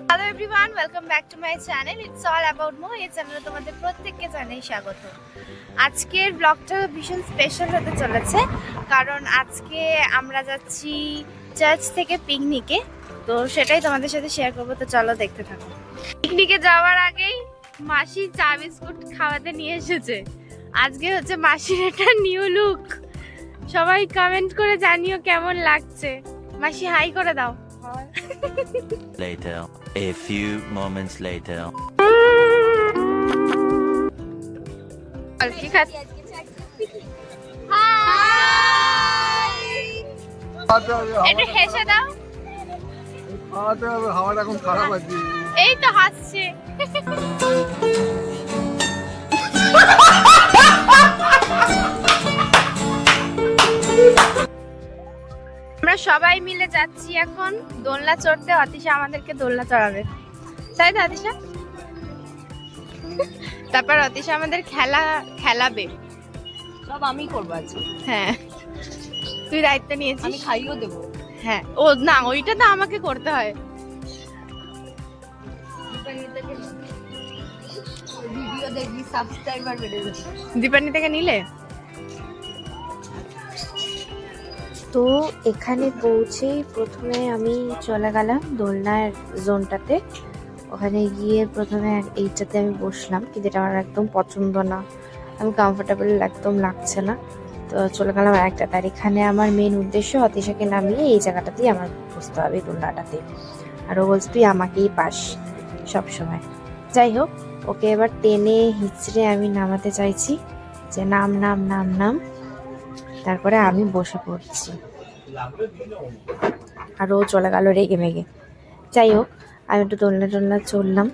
Hello everyone, welcome back to my channel. It's all about মো। এই চ্যানেলে তোমাদের প্রত্যেককে জানাই স্বাগত। আজকের ব্লগটা ভীষণ স্পেশাল হতে চলেছে, কারণ আজকে আমরা যাচ্ছি চার্চ থেকে পিকনিকে। তো সেটাই তোমাদের সাথে শেয়ার করবো, তো চলো দেখতে থাকো। পিকনিকে যাওয়ার আগেই মাসি চা বিস্কুট খাওয়াতে নিয়ে এসেছে। আজকে হচ্ছে মাসির একটা নিউ লুক। সবাই কমেন্ট করে জানিও কেমন লাগছে। মাসি হাই করে দাও। Later, a few moments later. কি খাচ্ছি? একটু হেসে দাও। হাওয়াটা এখন খারাপ আছে। এই তো হাসছে। আমরা সবাই মিলে যাচ্ছি এখন দোলনা চড়তে। অতিশা আমাদেরকে দোলনা চড়াবে, তাই তো অতিশা? তারপর অতিশা আমাদের খেলাবে। সব আমি করবো আজকে। হ্যাঁ, তুই দায়িত্ব নিয়েছিস। আমি খাইও দেবো। হ্যাঁ, ও না, ওইটা তো আমাকে করতে হয়। ভিডিও দেখবি, সাবস্ক্রাইবার বেড়ে যাবে। দীপানি থেকে নিলে তো এখানে পৌঁছেই প্রথমে আমি চলে গেলাম দোলনার জোনটাতে। ওখানে গিয়ে প্রথমে এইটাতে আমি বসলাম, কিন্তু এটা আমার একদম পছন্দ না, আমি কমফোর্টেবল একদম লাগছে না। তো চলে গেলাম একটা। তার এখানে আমার মেন উদ্দেশ্য অতিশাকে নামিয়ে এই জায়গাটাতেই আমার বসতে হবে, দোলনাটাতে। আর ও বলছে তুই আমাকেই পাস সবসময়। যাই হোক, ওকে এবার টেনে হিচড়ে আমি নামাতে চাইছি, যে নাম নাম নাম নাম। তারপরে আমি বসে পড়ছি, আর ও চলে গেল রেগে মেগে। যাই হোক, আমি একটু দোলনা টোলনা চললাম।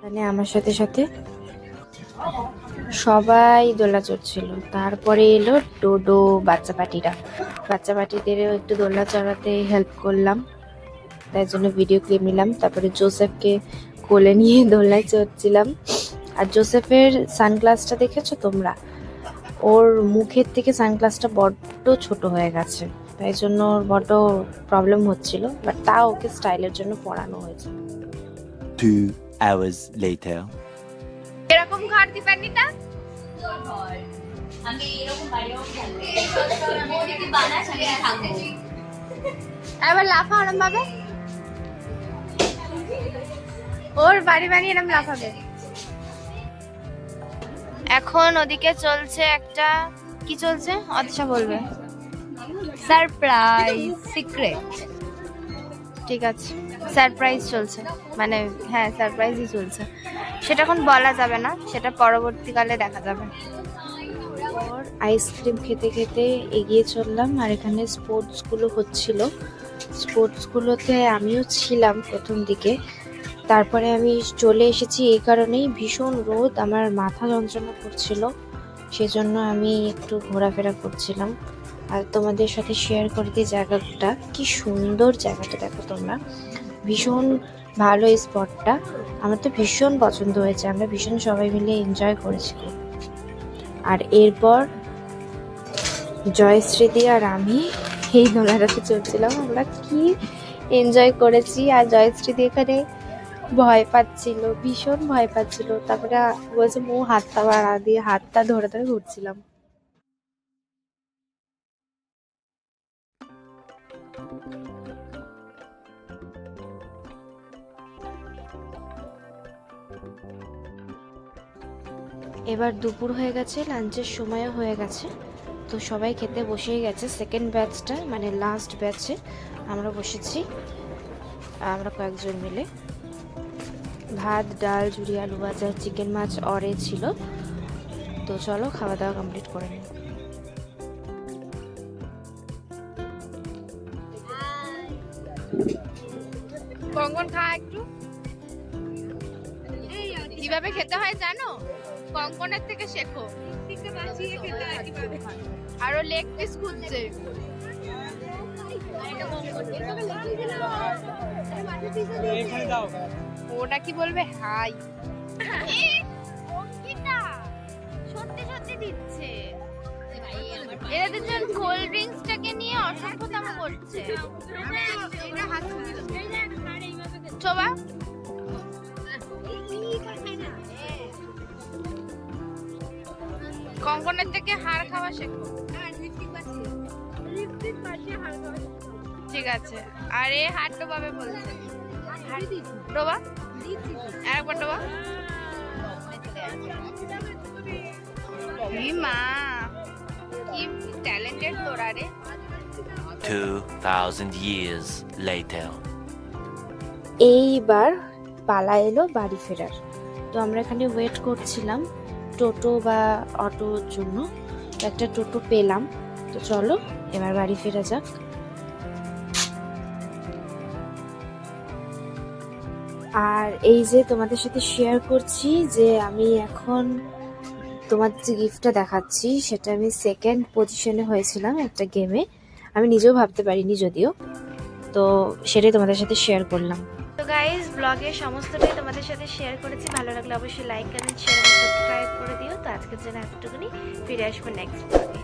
মানে আমার সাথে সাথে সবাই দোলনা চড়ছিল। তারপরে এলো ডোডো বাচ্চা পাটিদেরও একটু দোলনা চড়াতে হেল্প করলাম, তাই জন্য ভিডিও ক্লিপ নিলাম। তারপরে জোসেফকে কোলে নিয়ে দোলনায় চড়ছিলাম। আর জোসেফের সানগ্লাসটা দেখেছো তোমরা? ওর মুখের থেকে সানগ্লাসটা বড্ড ছোট হয়ে গেছে, তাই জন্য ওর বড্ড প্রবলেম হচ্ছিল, বাট তাও ওকে স্টাইলের জন্য পরানো হয়েছে। 2 hours later. এরকম ঘর দিবেননি না? আমি এরকম বাড়িও খেলবো। বানাস আমি থাকবো। এবার লাফা ওরম ভাবে, ওর বাড়ি বানিয়ে এরম লাফাবে। এখন ওদিকে চলছে একটা, কি চলছে অতিশা বলবে? Surprise, secret. ঠিক আছে, সারপ্রাইজ চলছে, মানে হ্যাঁ সারপ্রাইজই চলছে। সেটা এখন বলা যাবে না, সেটা পরবর্তীকালে দেখা যাবে। ওর আইসক্রিম খেতে খেতে এগিয়ে চললাম। আর এখানে স্পোর্টসগুলো হচ্ছিল, স্পোর্টসগুলোতে আমিও ছিলাম প্রথম দিকে। তারপরে আমি চলে এসেছি এই কারণেই, ভীষণ রোদ, আমার মাথা যন্ত্রণা করছিল, সেজন্য আমি একটু ঘোরাফেরা করছিলাম। আর তোমাদের সাথে শেয়ার করে দিই জায়গাটা, কি সুন্দর জায়গাটা দেখো তোমরা, ভীষণ ভালো এই স্পটটা। আমার তো ভীষণ পছন্দ হয়েছে, আমরা ভীষণ সবাই মিলে এনজয় করেছি। আর এরপর জয়শ্রীদি আর আমি এই দোলনাটাতে চলছিলাম, আমরা কি এনজয় করেছি। আর জয়শ্রীদি এখানে ভয় পাচ্ছিল, ভীষণ ভয় পাচ্ছিল। তারপরে বলছে মো হাতটা বাড়া দিয়ে হাতটা ধরে ধরে ঘুরছিলাম। এবার দুপুর হয়ে গেছে, লাঞ্চের সময়ও হয়ে গেছে, তো সবাই খেতে বসেই গেছে। সেকেন্ড ব্যাচটা মানে লাস্ট ব্যাচে আমরা বসেছি, আমরা কয়েকজন মিলে। ভাত, ডাল, ঝুরি, আলু ভাজা, চিকেন, মাছ অরে ছিল। তো চলো খাওয়া দাওয়া কমপ্লিট করে নিই। কঙ্কন খা একটু। কিভাবে খেতে হয় জানো? কঙ্কনের থেকে শেখো। আরো লেগ পিস খুঁজছে। ওটা কি বলবে? হাই সত্যি সত্যি দিচ্ছে। এরা দুজন কোল্ড ড্রিঙ্কসটাকে নিয়ে অসভ্যতাম করছে। চোবা কঙ্কনের থেকে হাড় খাওয়া শেখো। ঠিক আছে, আর এ হাত ডোবাবে বলছে। ডোবা আরেকবার ডোবা। মা কি ট্যালেন্টেড তোরা রে। 2000 years later. এইবার পালা এলো বাড়ি ফেরার। তো আমরা এখানে ওয়েট করছিলাম টোটো বা অটোর জন্য। তো একটা টোটো পেলাম। তো চলো এবার বাড়ি ফেরা যাক। আর এই যে তোমাদের সাথে শেয়ার করছি যে আমি এখন তোমাদের যে গিফটটা দেখাচ্ছি সেটা আমি সেকেন্ড পজিশনে হয়েছিলাম একটা গেমে। আমি নিজেও ভাবতে পারিনি যদিও। তো সেটাই তোমাদের সাথে শেয়ার করলাম। তো গাইজ ব্লগের সমস্তটাই তোমাদের সাথে শেয়ার করেছি। ভালো লাগলে অবশ্যই লাইক কমেন্ট শেয়ার এবং সাবস্ক্রাইব করে দিও। তো আজকের জন্য এতটুকুনি, ফিরে আসবো নেক্সট ব্লগে।